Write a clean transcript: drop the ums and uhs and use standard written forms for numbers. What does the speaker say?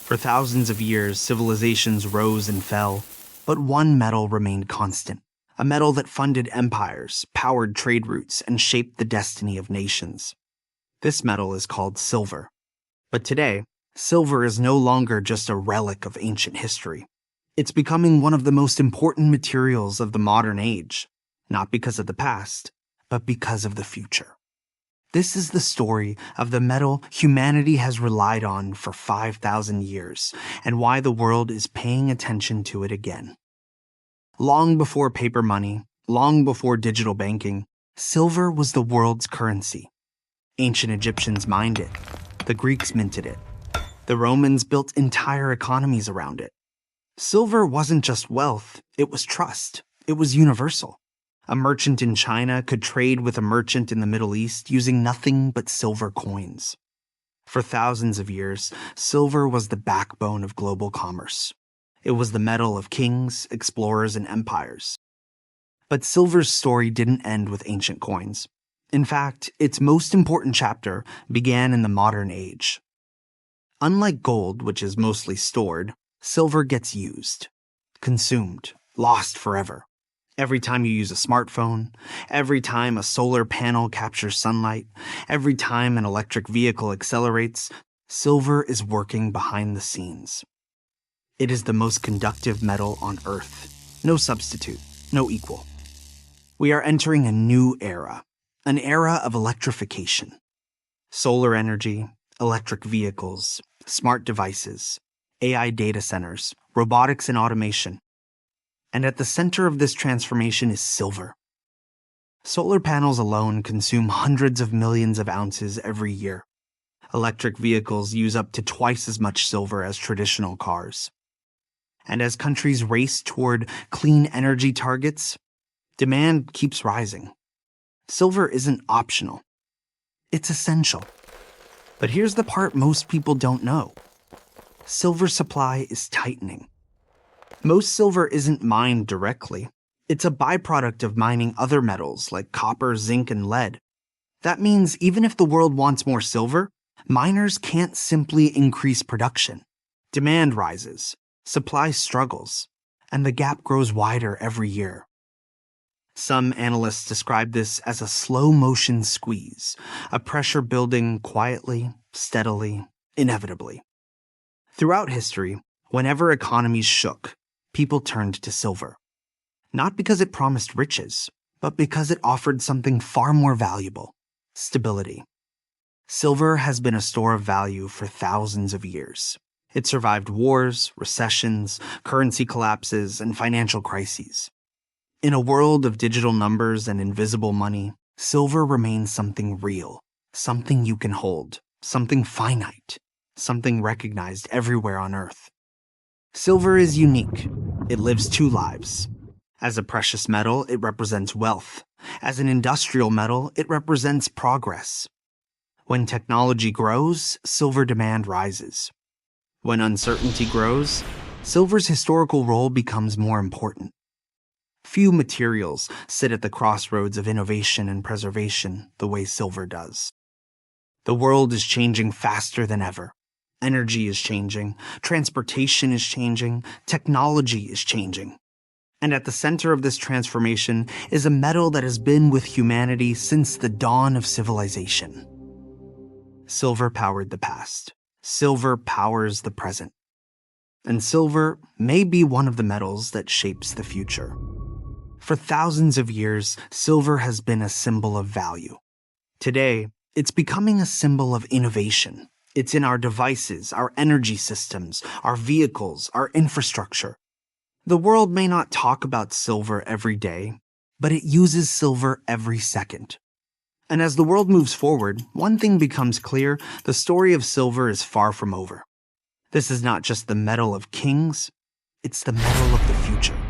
For thousands of years, civilizations rose and fell, but one metal remained constant. A metal that funded empires, powered trade routes, and shaped the destiny of nations. This metal is called silver. But today, silver is no longer just a relic of ancient history. It's becoming one of the most important materials of the modern age, not because of the past, but because of the future. This is the story of the metal humanity has relied on for 5,000 years, and why the world is paying attention to it again. Long before paper money, long before digital banking, silver was the world's currency. Ancient Egyptians mined it. The Greeks minted it. The Romans built entire economies around it. Silver wasn't just wealth, it was trust. It was universal. A merchant in China could trade with a merchant in the Middle East using nothing but silver coins. For thousands of years, silver was the backbone of global commerce. It was the metal of kings, explorers, and empires. But silver's story didn't end with ancient coins. In fact, its most important chapter began in the modern age. Unlike gold, which is mostly stored, silver gets used, consumed, lost forever. Every time you use a smartphone, every time a solar panel captures sunlight, every time an electric vehicle accelerates, silver is working behind the scenes. It is the most conductive metal on Earth. No substitute, no equal. We are entering a new era, an era of electrification. Solar energy, electric vehicles, smart devices, AI data centers, robotics and automation. And at the center of this transformation is silver. Solar panels alone consume hundreds of millions of ounces every year. Electric vehicles use up to twice as much silver as traditional cars. And as countries race toward clean energy targets, demand keeps rising. Silver isn't optional. It's essential. But here's the part most people don't know. Silver supply is tightening. Most silver isn't mined directly. It's a byproduct of mining other metals like copper, zinc, and lead. That means even if the world wants more silver, miners can't simply increase production. Demand rises, supply struggles, and the gap grows wider every year. Some analysts describe this as a slow-motion squeeze, a pressure building quietly, steadily, inevitably. Throughout history, whenever economies shook, people turned to silver. Not because it promised riches, but because it offered something far more valuable: stability. Silver has been a store of value for thousands of years. It survived wars, recessions, currency collapses, and financial crises. In a world of digital numbers and invisible money, silver remains something real, something you can hold, something finite, something recognized everywhere on Earth. Silver is unique. It lives two lives. As a precious metal, it represents wealth. As an industrial metal, it represents progress. When technology grows, silver demand rises. When uncertainty grows, silver's historical role becomes more important. Few materials sit at the crossroads of innovation and preservation the way silver does. The world is changing faster than ever. Energy is changing, transportation is changing, technology is changing. And at the center of this transformation is a metal that has been with humanity since the dawn of civilization. Silver powered the past. Silver powers the present. And silver may be one of the metals that shapes the future. For thousands of years, silver has been a symbol of value. Today, it's becoming a symbol of innovation. It's in our devices, our energy systems, our vehicles, our infrastructure. The world may not talk about silver every day, but it uses silver every second. And as the world moves forward, one thing becomes clear: the story of silver is far from over. This is not just the metal of kings, it's the metal of the future.